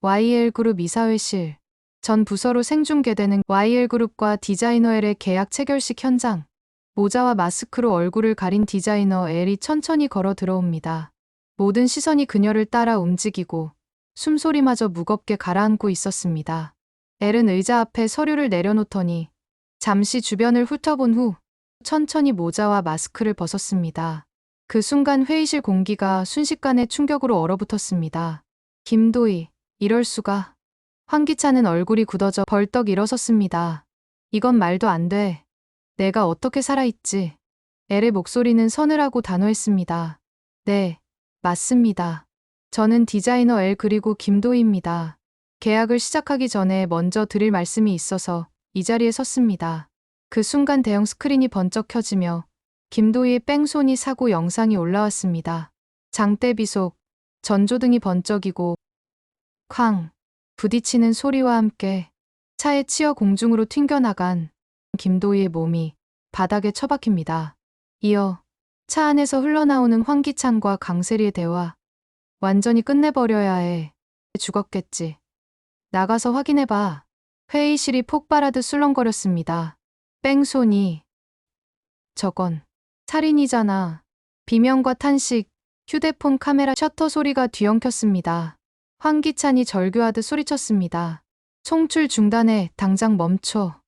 YL그룹 이사회실. 전 부서로 생중계되는 YL그룹과 디자이너 L의 계약 체결식 현장. 모자와 마스크로 얼굴을 가린 디자이너 L이 천천히 걸어 들어옵니다. 모든 시선이 그녀를 따라 움직이고 숨소리마저 무겁게 가라앉고 있었습니다. L은 의자 앞에 서류를 내려놓더니 잠시 주변을 훑어본 후 천천히 모자와 마스크를 벗었습니다. 그 순간 회의실 공기가 순식간에 충격으로 얼어붙었습니다. 김도희, 이럴 수가. 황기찬은 얼굴이 굳어져 벌떡 일어섰습니다. 이건 말도 안 돼. 내가 어떻게 살아있지? L의 목소리는 서늘하고 단호했습니다. 네, 맞습니다. 저는 디자이너 L 그리고 김도희입니다. 계약을 시작하기 전에 먼저 드릴 말씀이 있어서 이 자리에 섰습니다. 그 순간 대형 스크린이 번쩍 켜지며 김도희의 뺑소니 사고 영상이 올라왔습니다. 장대비 속 전조등이 번쩍이고 쾅 부딪히는 소리와 함께 차에 치여 공중으로 튕겨나간 김도희의 몸이 바닥에 처박힙니다. 이어 차 안에서 흘러나오는 황기찬과 강세리의 대화. 완전히 끝내버려야 해. 죽었겠지. 나가서 확인해봐. 회의실이 폭발하듯 술렁거렸습니다. 뺑소니. 저건 살인이잖아. 비명과 탄식, 휴대폰 카메라 셔터 소리가 뒤엉켰습니다. 황기찬이 절규하듯 소리쳤습니다. 송출 중단해, 당장 멈춰.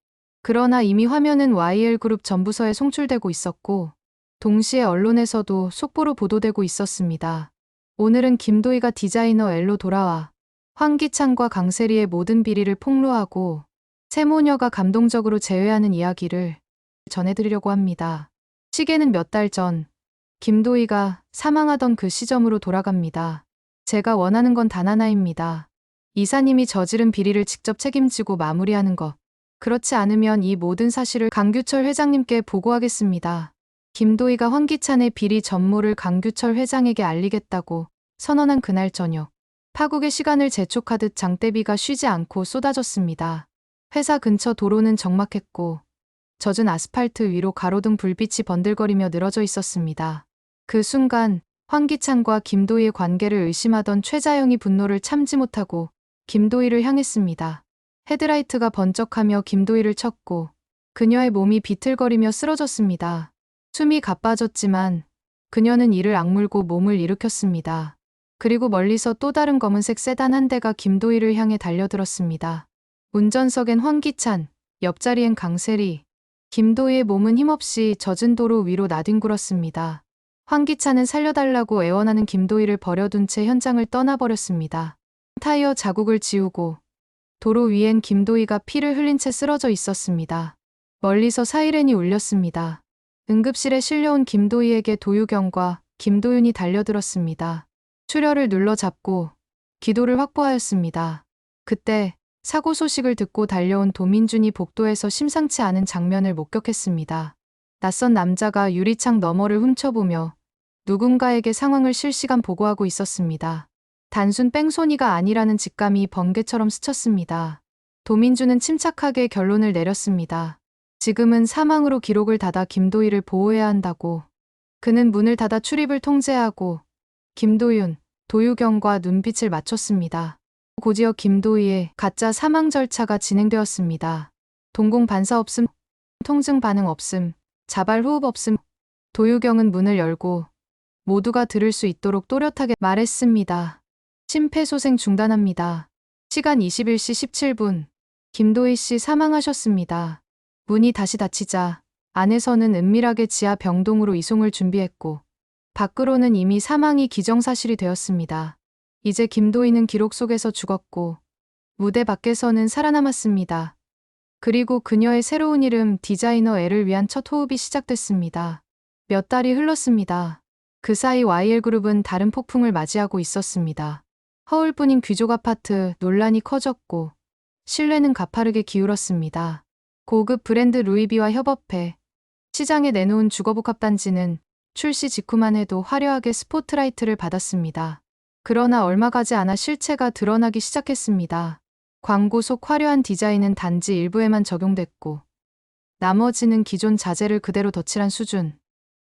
그러나 이미 화면은 YL그룹 전부서에 송출되고 있었고 동시에 언론에서도 속보로 보도되고 있었습니다. 오늘은 김도희가 디자이너 L로 돌아와 황기찬과 강세리의 모든 비리를 폭로하고 세모녀가 감동적으로 재회하는 이야기를 전해드리려고 합니다. 시계는 몇 달 전 김도희가 사망하던 그 시점으로 돌아갑니다. 제가 원하는 건 단 하나입니다. 이사님이 저지른 비리를 직접 책임지고 마무리하는 것. 그렇지 않으면 이 모든 사실을 강규철 회장님께 보고하겠습니다. 김도희가 황기찬의 비리 전모를 강규철 회장에게 알리겠다고 선언한 그날 저녁. 파국의 시간을 재촉하듯 장대비가 쉬지 않고 쏟아졌습니다. 회사 근처 도로는 적막했고 젖은 아스팔트 위로 가로등 불빛이 번들거리며 늘어져 있었습니다. 그 순간 황기찬과 김도희의 관계를 의심하던 최자영이 분노를 참지 못하고 김도희를 향했습니다. 헤드라이트가 번쩍하며 김도희를 쳤고 그녀의 몸이 비틀거리며 쓰러졌습니다. 숨이 가빠졌지만 그녀는 이를 악물고 몸을 일으켰습니다. 그리고 멀리서 또 다른 검은색 세단 한 대가 김도희를 향해 달려들었습니다. 운전석엔 황기찬, 옆자리엔 강세리. 김도희의 몸은 힘없이 젖은 도로 위로 나뒹굴었습니다. 황기찬은 살려달라고 애원하는 김도희를 버려둔 채 현장을 떠나버렸습니다. 타이어 자국을 지우고 도로 위엔 김도희가 피를 흘린 채 쓰러져 있었습니다. 멀리서 사이렌이 울렸습니다. 응급실에 실려온 김도희에게 도유경과 김도윤이 달려들었습니다. 출혈을 눌러 잡고 기도를 확보하였습니다. 그때 사고 소식을 듣고 달려온 도민준이 복도에서 심상치 않은 장면을 목격했습니다. 낯선 남자가 유리창 너머를 훔쳐보며 누군가에게 상황을 실시간 보고하고 있었습니다. 단순 뺑소니가 아니라는 직감이 번개처럼 스쳤습니다. 도민준은 침착하게 결론을 내렸습니다. 지금은 사망으로 기록을 닫아 김도희를 보호해야 한다고. 그는 문을 닫아 출입을 통제하고 김도윤, 도유경과 눈빛을 맞췄습니다. 곧이어 김도희의 가짜 사망 절차가 진행되었습니다. 동공 반사 없음, 통증 반응 없음, 자발 호흡 없음. 도유경은 문을 열고 모두가 들을 수 있도록 또렷하게 말했습니다. 심폐소생 중단합니다. 시간 21시 17분. 김도희 씨 사망하셨습니다. 문이 다시 닫히자 안에서는 은밀하게 지하 병동으로 이송을 준비했고 밖으로는 이미 사망이 기정사실이 되었습니다. 이제 김도희는 기록 속에서 죽었고 무대 밖에서는 살아남았습니다. 그리고 그녀의 새로운 이름 디자이너 L을 위한 첫 호흡이 시작됐습니다. 몇 달이 흘렀습니다. 그 사이 YL그룹은 다른 폭풍을 맞이하고 있었습니다. 허울뿐인 귀족 아파트 논란이 커졌고 신뢰는 가파르게 기울었습니다. 고급 브랜드 루이비와 협업해 시장에 내놓은 주거복합 단지는 출시 직후만 해도 화려하게 스포트라이트를 받았습니다. 그러나 얼마 가지 않아 실체가 드러나기 시작했습니다. 광고 속 화려한 디자인은 단지 일부에만 적용됐고 나머지는 기존 자재를 그대로 덧칠한 수준.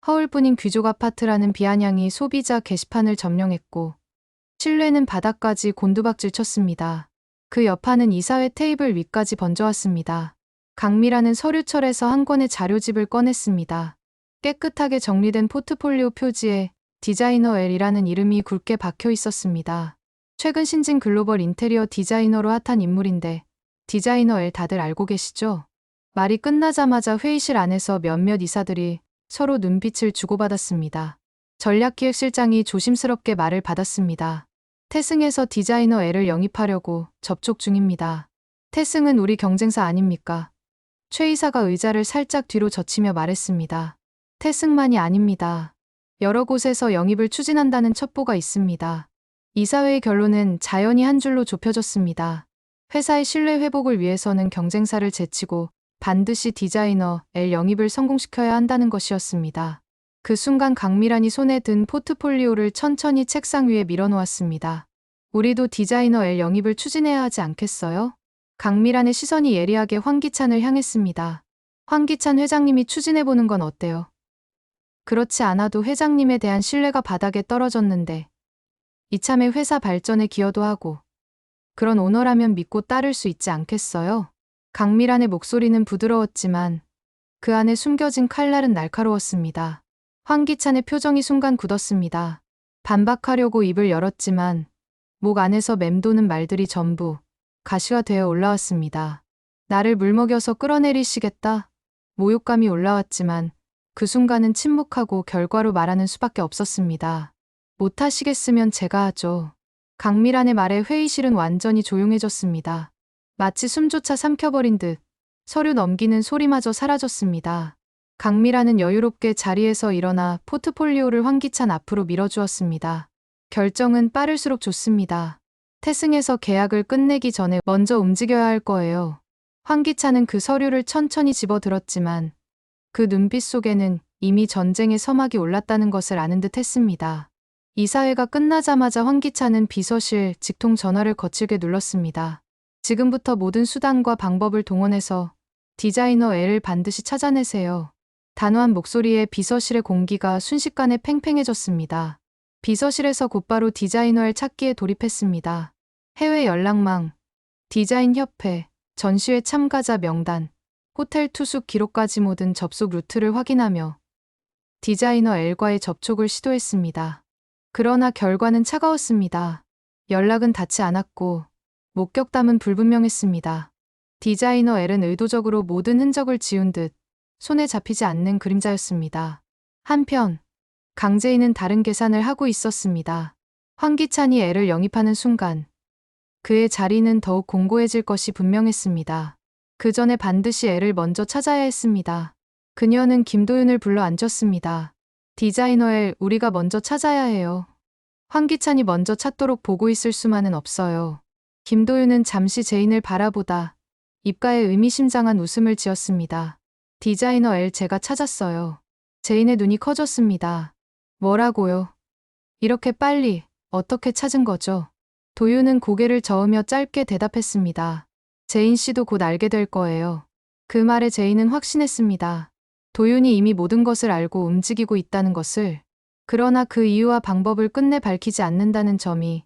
허울뿐인 귀족 아파트라는 비아냥이 소비자 게시판을 점령했고 실내는 바닥까지 곤두박질 쳤습니다. 그 여파는 이사회 테이블 위까지 번져왔습니다. 강미라는 서류철에서 한 권의 자료집을 꺼냈습니다. 깨끗하게 정리된 포트폴리오 표지에 디자이너 L이라는 이름이 굵게 박혀 있었습니다. 최근 신진 글로벌 인테리어 디자이너로 핫한 인물인데 디자이너 L 다들 알고 계시죠? 말이 끝나자마자 회의실 안에서 몇몇 이사들이 서로 눈빛을 주고받았습니다. 전략기획실장이 조심스럽게 말을 받았습니다. 태승에서 디자이너 L을 영입하려고 접촉 중입니다. 태승은 우리 경쟁사 아닙니까? 최 이사가 의자를 살짝 뒤로 젖히며 말했습니다. 태승만이 아닙니다. 여러 곳에서 영입을 추진한다는 첩보가 있습니다. 이사회의 결론은 자연히 한 줄로 좁혀졌습니다. 회사의 신뢰 회복을 위해서는 경쟁사를 제치고 반드시 디자이너 L 영입을 성공시켜야 한다는 것이었습니다. 그 순간 강미란이 손에 든 포트폴리오를 천천히 책상 위에 밀어놓았습니다. 우리도 디자이너 L 영입을 추진해야 하지 않겠어요? 강미란의 시선이 예리하게 황기찬을 향했습니다. 황기찬 회장님이 추진해보는 건 어때요? 그렇지 않아도 회장님에 대한 신뢰가 바닥에 떨어졌는데 이참에 회사 발전에 기여도 하고 그런 오너라면 믿고 따를 수 있지 않겠어요? 강미란의 목소리는 부드러웠지만 그 안에 숨겨진 칼날은 날카로웠습니다. 황기찬의 표정이 순간 굳었습니다. 반박하려고 입을 열었지만 목 안에서 맴도는 말들이 전부 가시가 되어 올라왔습니다. 나를 물먹여서 끌어내리시겠다? 모욕감이 올라왔지만 그 순간은 침묵하고 결과로 말하는 수밖에 없었습니다. 못하시겠으면 제가 하죠. 강미란의 말에 회의실은 완전히 조용해졌습니다. 마치 숨조차 삼켜버린 듯 서류 넘기는 소리마저 사라졌습니다. 강미란은 여유롭게 자리에서 일어나 포트폴리오를 황기찬 앞으로 밀어주었습니다. 결정은 빠를수록 좋습니다. 태승에서 계약을 끝내기 전에 먼저 움직여야 할 거예요. 황기찬은 그 서류를 천천히 집어들었지만 그 눈빛 속에는 이미 전쟁의 서막이 올랐다는 것을 아는 듯 했습니다. 이사회가 끝나자마자 황기찬은 비서실 직통 전화를 거칠게 눌렀습니다. 지금부터 모든 수단과 방법을 동원해서 디자이너 L을 반드시 찾아내세요. 단호한 목소리에 비서실의 공기가 순식간에 팽팽해졌습니다. 비서실에서 곧바로 디자이너 L 찾기에 돌입했습니다. 해외 연락망, 디자인협회, 전시회 참가자 명단, 호텔 투숙 기록까지 모든 접속 루트를 확인하며 디자이너 L과의 접촉을 시도했습니다. 그러나 결과는 차가웠습니다. 연락은 닿지 않았고 목격담은 불분명했습니다. 디자이너 L은 의도적으로 모든 흔적을 지운 듯 손에 잡히지 않는 그림자였습니다. 한편 강재인은 다른 계산을 하고 있었습니다. 황기찬이 L을 영입하는 순간 그의 자리는 더욱 공고해질 것이 분명했습니다. 그 전에 반드시 L을 먼저 찾아야 했습니다. 그녀는 김도윤을 불러 앉혔습니다. 디자이너 L, 우리가 먼저 찾아야 해요. 황기찬이 먼저 찾도록 보고 있을 수만은 없어요. 김도윤은 잠시 제인을 바라보다 입가에 의미심장한 웃음을 지었습니다. 디자이너 L 제가 찾았어요. 제인의 눈이 커졌습니다. 뭐라고요? 이렇게 빨리 어떻게 찾은 거죠? 도윤은 고개를 저으며 짧게 대답했습니다. 제인 씨도 곧 알게 될 거예요. 그 말에 제인은 확신했습니다. 도윤이 이미 모든 것을 알고 움직이고 있다는 것을. 그러나 그 이유와 방법을 끝내 밝히지 않는다는 점이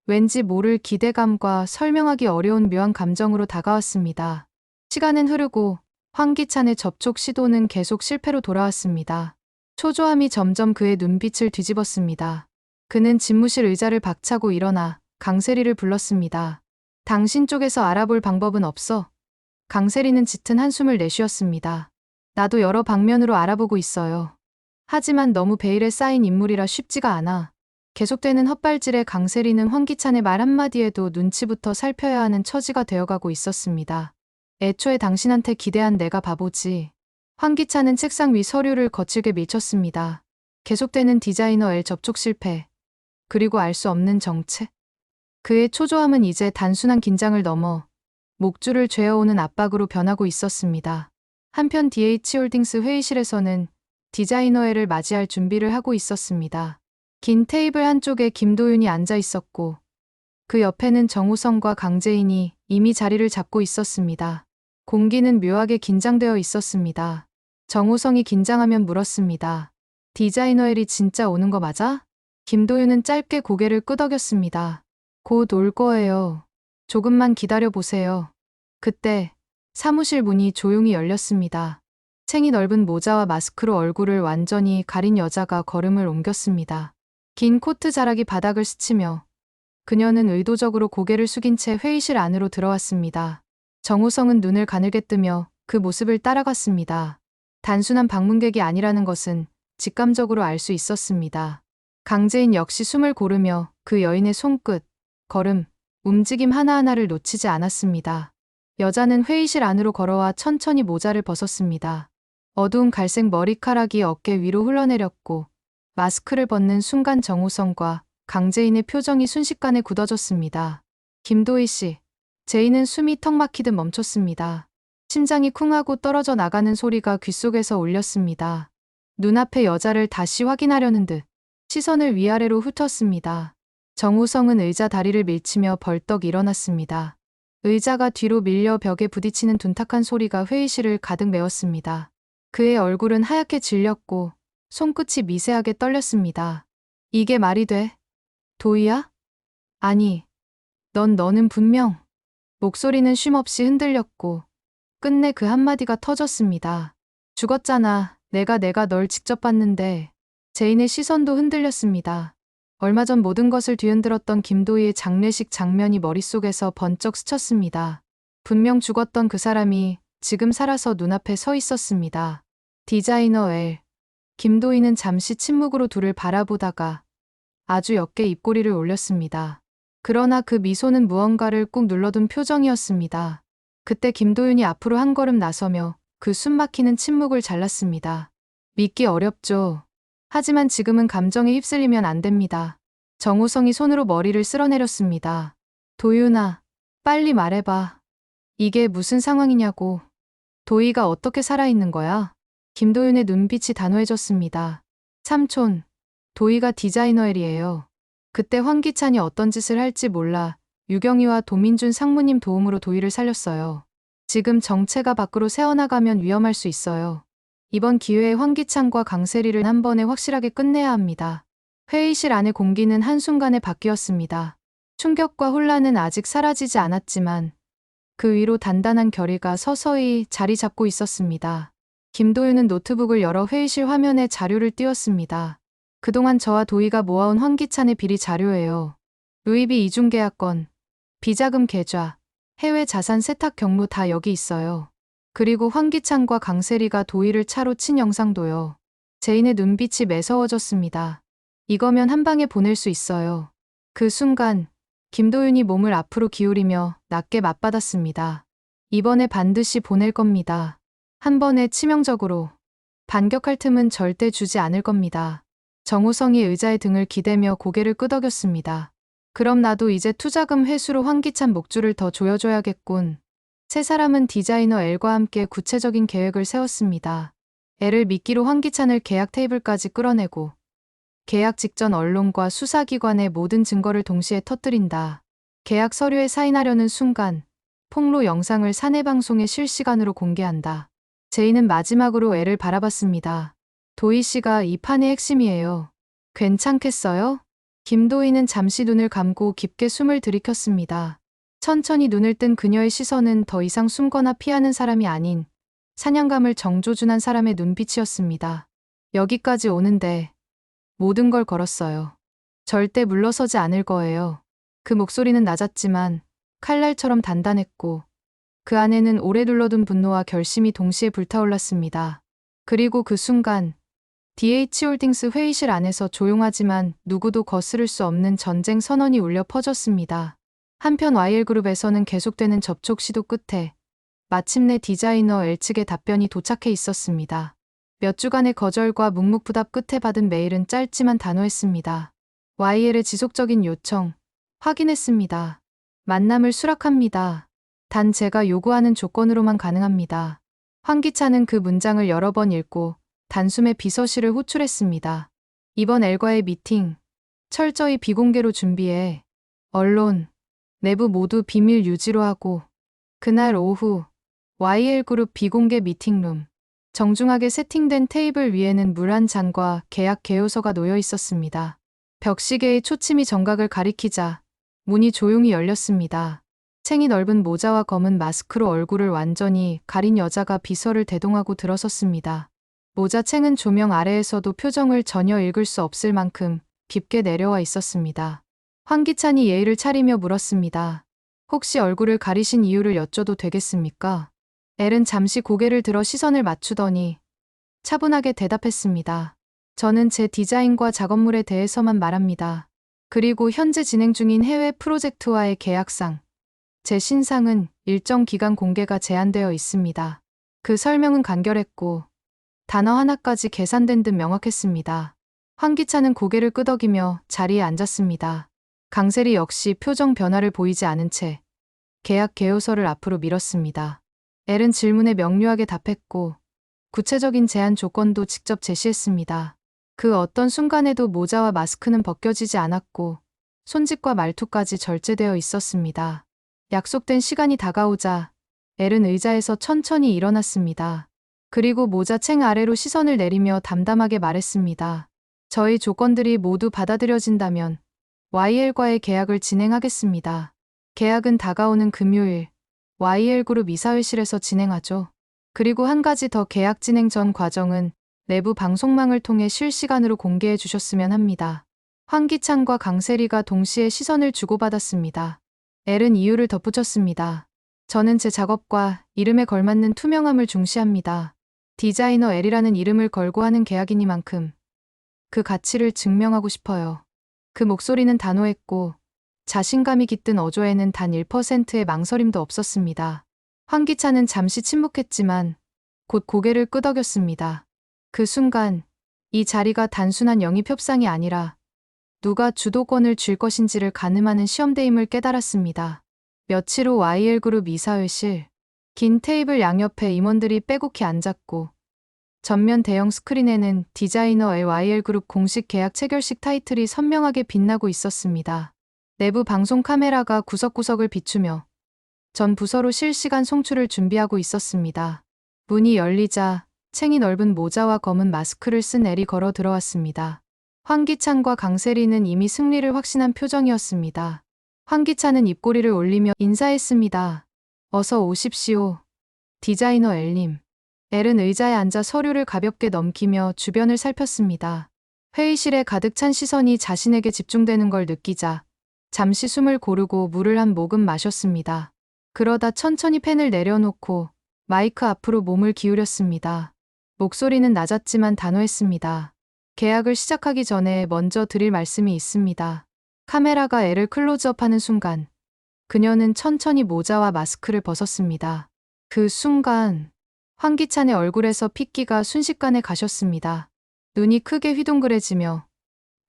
왠지 모를 기대감과 설명하기 어려운 묘한 감정으로 다가왔습니다. 시간은 흐르고 황기찬의 접촉 시도는 계속 실패로 돌아왔습니다. 초조함이 점점 그의 눈빛을 뒤집었습니다. 그는 집무실 의자를 박차고 일어나 강세리를 불렀습니다. 당신 쪽에서 알아볼 방법은 없어? 강세리는 짙은 한숨을 내쉬었습니다. 나도 여러 방면으로 알아보고 있어요. 하지만 너무 베일에 쌓인 인물이라 쉽지가 않아. 계속되는 헛발질에 강세리는 황기찬의 말 한마디에도 눈치부터 살펴야 하는 처지가 되어가고 있었습니다. 애초에 당신한테 기대한 내가 바보지. 황기찬은 책상 위 서류를 거칠게 밀쳤습니다. 계속되는 디자이너 L 접촉 실패. 그리고 알 수 없는 정체. 그의 초조함은 이제 단순한 긴장을 넘어 목줄을 죄어오는 압박으로 변하고 있었습니다. 한편 DH홀딩스 회의실에서는 디자이너 L을 맞이할 준비를 하고 있었습니다. 긴 테이블 한쪽에 김도윤이 앉아 있었고 그 옆에는 정우성과 강재인이 이미 자리를 잡고 있었습니다. 공기는 묘하게 긴장되어 있었습니다. 정우성이 긴장하면 물었습니다. 디자이너 L이 진짜 오는 거 맞아? 김도윤은 짧게 고개를 끄덕였습니다. 곧 올 거예요. 조금만 기다려 보세요. 그때 사무실 문이 조용히 열렸습니다. 챙이 넓은 모자와 마스크로 얼굴을 완전히 가린 여자가 걸음을 옮겼습니다. 긴 코트 자락이 바닥을 스치며 그녀는 의도적으로 고개를 숙인 채 회의실 안으로 들어왔습니다. 정우성은 눈을 가늘게 뜨며 그 모습을 따라갔습니다. 단순한 방문객이 아니라는 것은 직감적으로 알 수 있었습니다. 강재인 역시 숨을 고르며 그 여인의 손끝, 걸음, 움직임 하나하나를 놓치지 않았습니다. 여자는 회의실 안으로 걸어와 천천히 모자를 벗었습니다. 어두운 갈색 머리카락이 어깨 위로 흘러내렸고 마스크를 벗는 순간 정우성과 강재인의 표정이 순식간에 굳어졌습니다. 김도희 씨. 제인은 숨이 턱 막히듯 멈췄습니다. 심장이 쿵하고 떨어져 나가는 소리가 귓속에서 울렸습니다. 눈앞의 여자를 다시 확인하려는 듯 시선을 위아래로 훑었습니다. 정우성은 의자 다리를 밀치며 벌떡 일어났습니다. 의자가 뒤로 밀려 벽에 부딪히는 둔탁한 소리가 회의실을 가득 메웠습니다. 그의 얼굴은 하얗게 질렸고 손끝이 미세하게 떨렸습니다. 이게 말이 돼? 도희야? 아니, 너는 분명. 목소리는 쉼없이 흔들렸고 끝내 그 한마디가 터졌습니다. 죽었잖아. 내가 널 직접 봤는데. 제인의 시선도 흔들렸습니다. 얼마 전 모든 것을 뒤흔들었던 김도희의 장례식 장면이 머릿속에서 번쩍 스쳤습니다. 분명 죽었던 그 사람이 지금 살아서 눈앞에 서 있었습니다. 디자이너 L. 김도희는 잠시 침묵으로 둘을 바라보다가 아주 옅게 입꼬리를 올렸습니다. 그러나 그 미소는 무언가를 꾹 눌러둔 표정이었습니다. 그때 김도윤이 앞으로 한 걸음 나서며 그 숨막히는 침묵을 잘랐습니다. 믿기 어렵죠. 하지만 지금은 감정에 휩쓸리면 안 됩니다. 정우성이 손으로 머리를 쓸어내렸습니다. 도윤아, 빨리 말해봐. 이게 무슨 상황이냐고. 도희가 어떻게 살아있는 거야? 김도윤의 눈빛이 단호해졌습니다. 삼촌, 도희가 디자이너 L이에요. 그때 황기찬이 어떤 짓을 할지 몰라 유경이와 도민준 상무님 도움으로 도희를 살렸어요. 지금 정체가 밖으로 새어나가면 위험할 수 있어요. 이번 기회에 황기찬과 강세리를 한 번에 확실하게 끝내야 합니다. 회의실 안의 공기는 한순간에 바뀌었습니다. 충격과 혼란은 아직 사라지지 않았지만 그 위로 단단한 결의가 서서히 자리 잡고 있었습니다. 김도윤은 노트북을 열어 회의실 화면에 자료를 띄웠습니다. 그동안 저와 도희가 모아온 황기찬의 비리 자료예요. 루이비 이중계약권, 비자금 계좌, 해외 자산 세탁 경로 다 여기 있어요. 그리고 황기찬과 강세리가 도희를 차로 친 영상도요. 제인의 눈빛이 매서워졌습니다. 이거면 한 방에 보낼 수 있어요. 그 순간 김도윤이 몸을 앞으로 기울이며 낮게 맞받았습니다. 이번에 반드시 보낼 겁니다. 한 번에 치명적으로. 반격할 틈은 절대 주지 않을 겁니다. 정우성이 의자에 등을 기대며 고개를 끄덕였습니다. 그럼 나도 이제 투자금 회수로 황기찬 목줄을 더 조여줘야겠군. 세 사람은 디자이너 L과 함께 구체적인 계획을 세웠습니다. L을 미끼로 황기찬을 계약 테이블까지 끌어내고 계약 직전 언론과 수사기관의 모든 증거를 동시에 터뜨린다. 계약 서류에 사인하려는 순간 폭로 영상을 사내 방송에 실시간으로 공개한다. 제인은 마지막으로 L을 바라봤습니다. 도희 씨가 이 판의 핵심이에요. 괜찮겠어요? 김도희는 잠시 눈을 감고 깊게 숨을 들이켰습니다. 천천히 눈을 뜬 그녀의 시선은 더 이상 숨거나 피하는 사람이 아닌 사냥감을 정조준한 사람의 눈빛이었습니다. 여기까지 오는데 모든 걸 걸었어요. 절대 물러서지 않을 거예요. 그 목소리는 낮았지만 칼날처럼 단단했고 그 안에는 오래 둘러둔 분노와 결심이 동시에 불타올랐습니다. 그리고 그 순간 DH홀딩스 회의실 안에서 조용하지만 누구도 거스를 수 없는 전쟁 선언이 울려 퍼졌습니다. 한편 YL그룹에서는 계속되는 접촉 시도 끝에 마침내 디자이너 L 측의 답변이 도착해 있었습니다. 몇 주간의 거절과 묵묵부답 끝에 받은 메일은 짧지만 단호했습니다. YL의 지속적인 요청, 확인했습니다. 만남을 수락합니다. 단 제가 요구하는 조건으로만 가능합니다. 황기찬은 그 문장을 여러 번 읽고 단숨에 비서실을 호출했습니다. 이번 L과의 미팅, 철저히 비공개로 준비해. 언론, 내부 모두 비밀 유지로 하고. 그날 오후, YL그룹 비공개 미팅룸. 정중하게 세팅된 테이블 위에는 물 한 잔과 계약 개요서가 놓여 있었습니다. 벽시계의 초침이 정각을 가리키자 문이 조용히 열렸습니다. 챙이 넓은 모자와 검은 마스크로 얼굴을 완전히 가린 여자가 비서를 대동하고 들어섰습니다. 모자 챙은 조명 아래에서도 표정을 전혀 읽을 수 없을 만큼 깊게 내려와 있었습니다. 황기찬이 예의를 차리며 물었습니다. 혹시 얼굴을 가리신 이유를 여쭤도 되겠습니까? 엘은 잠시 고개를 들어 시선을 맞추더니 차분하게 대답했습니다. 저는 제 디자인과 작업물에 대해서만 말합니다. 그리고 현재 진행 중인 해외 프로젝트와의 계약상, 제 신상은 일정 기간 공개가 제한되어 있습니다. 그 설명은 간결했고 단어 하나까지 계산된 듯 명확했습니다. 황기찬은 고개를 끄덕이며 자리에 앉았습니다. 강세리 역시 표정 변화를 보이지 않은 채 계약 개요서를 앞으로 밀었습니다. 엘은 질문에 명료하게 답했고 구체적인 제한 조건도 직접 제시했습니다. 그 어떤 순간에도 모자와 마스크는 벗겨지지 않았고 손짓과 말투까지 절제되어 있었습니다. 약속된 시간이 다가오자 엘은 의자에서 천천히 일어났습니다. 그리고 모자 챙 아래로 시선을 내리며 담담하게 말했습니다. 저희 조건들이 모두 받아들여진다면 YL과의 계약을 진행하겠습니다. 계약은 다가오는 금요일 YL그룹 이사회실에서 진행하죠. 그리고 한 가지 더, 계약 진행 전 과정은 내부 방송망을 통해 실시간으로 공개해 주셨으면 합니다. 황기찬과 강세리가 동시에 시선을 주고받았습니다. 엘은 이유를 덧붙였습니다. 저는 제 작업과 이름에 걸맞는 투명함을 중시합니다. 디자이너 엘이라는 이름을 걸고 하는 계약이니만큼 그 가치를 증명하고 싶어요. 그 목소리는 단호했고 자신감이 깃든 어조에는 단 1%의 망설임도 없었습니다. 황기찬은 잠시 침묵했지만 곧 고개를 끄덕였습니다. 그 순간 이 자리가 단순한 영입 협상이 아니라 누가 주도권을 쥘 것인지를 가늠하는 시험대임을 깨달았습니다. 며칠 후 YL그룹 이사회실, 긴 테이블 양옆에 임원들이 빼곡히 앉았고 전면 대형 스크린에는 디자이너 L YL그룹 공식 계약 체결식 타이틀이 선명하게 빛나고 있었습니다. 내부 방송 카메라가 구석구석을 비추며 전 부서로 실시간 송출을 준비하고 있었습니다. 문이 열리자 챙이 넓은 모자와 검은 마스크를 쓴 엘이 걸어 들어왔습니다. 황기찬과 강세리는 이미 승리를 확신한 표정이었습니다. 황기찬은 입꼬리를 올리며 인사했습니다. 어서 오십시오. 디자이너 엘님. 엘은 의자에 앉아 서류를 가볍게 넘기며 주변을 살폈습니다. 회의실에 가득 찬 시선이 자신에게 집중되는 걸 느끼자 잠시 숨을 고르고 물을 한 모금 마셨습니다. 그러다 천천히 펜을 내려놓고 마이크 앞으로 몸을 기울였습니다. 목소리는 낮았지만 단호했습니다. 계약을 시작하기 전에 먼저 드릴 말씀이 있습니다. 카메라가 엘을 클로즈업하는 순간 그녀는 천천히 모자와 마스크를 벗었습니다. 그 순간 황기찬의 얼굴에서 핏기가 순식간에 가셨습니다. 눈이 크게 휘둥그레지며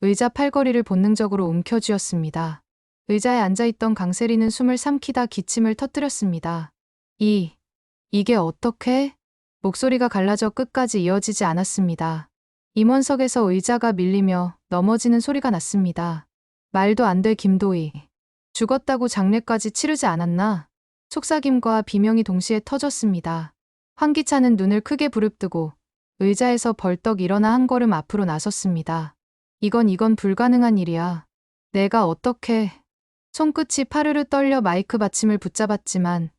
의자 팔걸이를 본능적으로 움켜쥐었습니다. 의자에 앉아있던 강세리는 숨을 삼키다 기침을 터뜨렸습니다. 이게 어떻게? 목소리가 갈라져 끝까지 이어지지 않았습니다. 임원석에서 의자가 밀리며 넘어지는 소리가 났습니다. 말도 안 돼, 김도희. 죽었다고 장례까지 치르지 않았나? 속삭임과 비명이 동시에 터졌습니다. 황기찬은 눈을 크게 부릅뜨고 의자에서 벌떡 일어나 한 걸음 앞으로 나섰습니다. 이건 불가능한 일이야. 내가 어떻게... 손끝이 파르르 떨려 마이크 받침을 붙잡았지만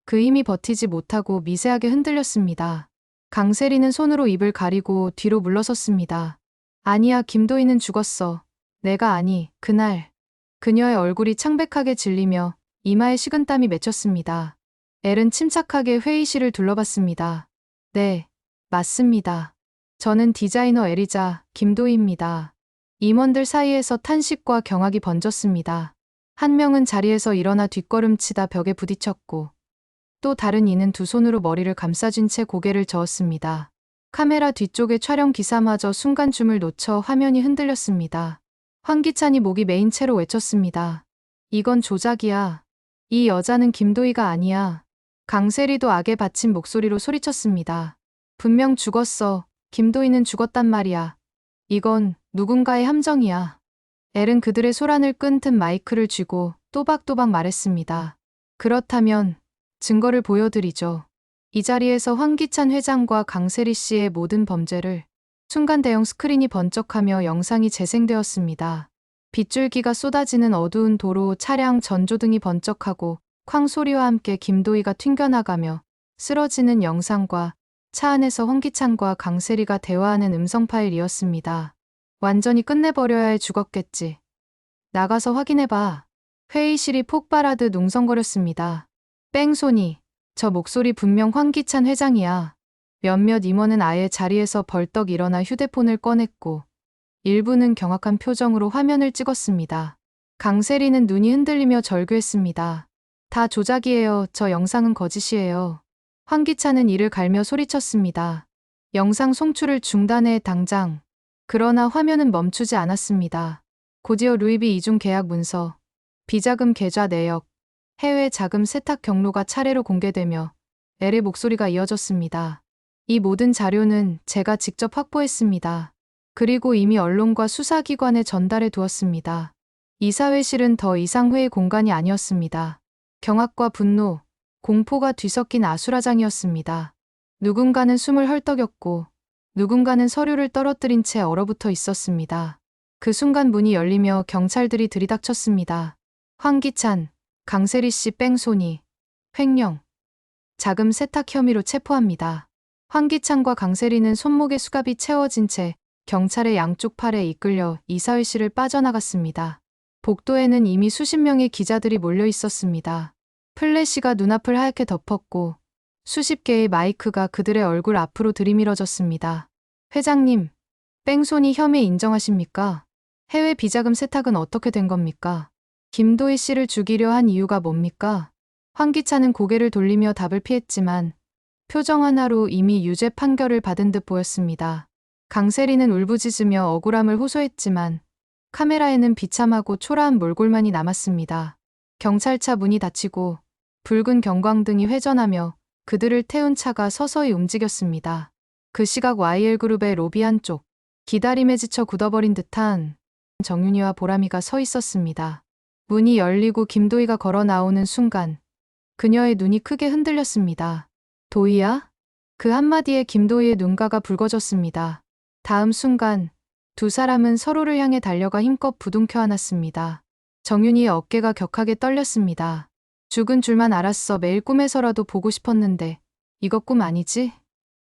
그 힘이 버티지 못하고 미세하게 흔들렸습니다. 강세리는 손으로 입을 가리고 뒤로 물러섰습니다. 아니야, 김도희는 죽었어. 내가 아니, 그날. 그녀의 얼굴이 창백하게 질리며 이마에 식은땀이 맺혔습니다. 엘은 침착하게 회의실을 둘러봤습니다. 네, 맞습니다. 저는 디자이너 엘이자 김도희입니다. 임원들 사이에서 탄식과 경악이 번졌습니다. 한 명은 자리에서 일어나 뒷걸음치다 벽에 부딪혔고 또 다른 이는 두 손으로 머리를 감싸쥔 채 고개를 저었습니다. 카메라 뒤쪽의 촬영 기사마저 순간 줌을 놓쳐 화면이 흔들렸습니다. 황기찬이 목이 메인 채로 외쳤습니다. 이건 조작이야. 이 여자는 김도희가 아니야. 강세리도 악에 받친 목소리로 소리쳤습니다. 분명 죽었어. 김도희는 죽었단 말이야. 이건 누군가의 함정이야. 엘은 그들의 소란을 끈 틈 마이크를 쥐고 또박또박 말했습니다. 그렇다면 증거를 보여드리죠. 이 자리에서 황기찬 회장과 강세리 씨의 모든 범죄를 순간 대형 스크린이 번쩍하며 영상이 재생되었습니다. 빗줄기가 쏟아지는 어두운 도로, 차량 전조등이 번쩍하고 쾅 소리와 함께 김도희가 튕겨나가며 쓰러지는 영상과 차 안에서 황기찬과 강세리가 대화하는 음성 파일이었습니다. 완전히 끝내버려야 해. 죽었겠지. 나가서 확인해봐. 회의실이 폭발하듯 웅성거렸습니다. 뺑소니. 저 목소리 분명 황기찬 회장이야. 몇몇 임원은 아예 자리에서 벌떡 일어나 휴대폰을 꺼냈고 일부는 경악한 표정으로 화면을 찍었습니다. 강세리는 눈이 흔들리며 절규했습니다. 다 조작이에요. 저 영상은 거짓이에요. 황기찬은 이를 갈며 소리쳤습니다. 영상 송출을 중단해 당장. 그러나 화면은 멈추지 않았습니다. 곧이어 루이비 이중 계약 문서, 비자금 계좌 내역, 해외 자금 세탁 경로가 차례로 공개되며 엘의 목소리가 이어졌습니다. 이 모든 자료는 제가 직접 확보했습니다. 그리고 이미 언론과 수사기관에 전달해 두었습니다. 이사회실은 더 이상 회의 공간이 아니었습니다. 경악과 분노, 공포가 뒤섞인 아수라장이었습니다. 누군가는 숨을 헐떡였고 누군가는 서류를 떨어뜨린 채 얼어붙어 있었습니다. 그 순간 문이 열리며 경찰들이 들이닥쳤습니다. 황기찬, 강세리 씨 뺑소니, 횡령, 자금 세탁 혐의로 체포합니다. 황기찬과 강세리는 손목에 수갑이 채워진 채 경찰의 양쪽 팔에 이끌려 이사회실을 빠져나갔습니다. 복도에는 이미 수십 명의 기자들이 몰려 있었습니다. 플래시가 눈앞을 하얗게 덮었고 수십 개의 마이크가 그들의 얼굴 앞으로 들이밀어졌습니다. 회장님, 뺑소니 혐의 인정하십니까? 해외 비자금 세탁은 어떻게 된 겁니까? 김도희 씨를 죽이려 한 이유가 뭡니까? 황기찬은 고개를 돌리며 답을 피했지만 표정 하나로 이미 유죄 판결을 받은 듯 보였습니다. 강세리는 울부짖으며 억울함을 호소했지만 카메라에는 비참하고 초라한 몰골만이 남았습니다. 경찰차 문이 닫히고 붉은 경광등이 회전하며 그들을 태운 차가 서서히 움직였습니다. 그 시각 YL그룹의 로비 한쪽, 기다림에 지쳐 굳어버린 듯한 정윤이와 보람이가 서 있었습니다. 문이 열리고 김도희가 걸어 나오는 순간 그녀의 눈이 크게 흔들렸습니다. 도희야? 그 한마디에 김도희의 눈가가 붉어졌습니다. 다음 순간 두 사람은 서로를 향해 달려가 힘껏 부둥켜 안았습니다. 정윤이의 어깨가 격하게 떨렸습니다. 죽은 줄만 알았어. 매일 꿈에서라도 보고 싶었는데 이거 꿈 아니지?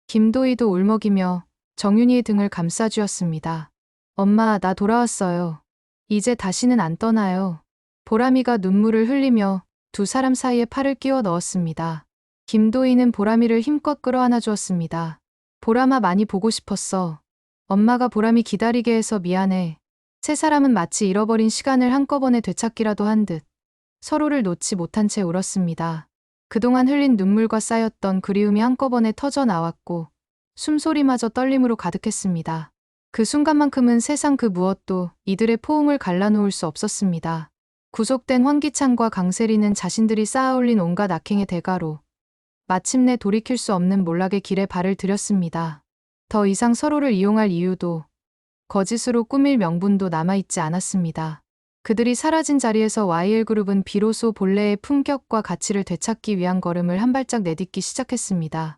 김도희도 울먹이며 정윤이의 등을 감싸주었습니다. 엄마, 나 돌아왔어요. 이제 다시는 안 떠나요. 보람이가 눈물을 흘리며 두 사람 사이에 팔을 끼워 넣었습니다. 김도희는 보람이를 힘껏 끌어안아 주었습니다. 보람아, 많이 보고 싶었어. 엄마가 보람이 기다리게 해서 미안해. 세 사람은 마치 잃어버린 시간을 한꺼번에 되찾기라도 한 듯 서로를 놓지 못한 채 울었습니다. 그동안 흘린 눈물과 쌓였던 그리움이 한꺼번에 터져 나왔고 숨소리마저 떨림으로 가득했습니다. 그 순간만큼은 세상 그 무엇도 이들의 포옹을 갈라놓을 수 없었습니다. 구속된 황기찬과 강세리는 자신들이 쌓아올린 온갖 악행의 대가로 마침내 돌이킬 수 없는 몰락의 길에 발을 들였습니다. 더 이상 서로를 이용할 이유도 거짓으로 꾸밀 명분도 남아있지 않았습니다. 그들이 사라진 자리에서 YL그룹은 비로소 본래의 품격과 가치를 되찾기 위한 걸음을 한 발짝 내딛기 시작했습니다.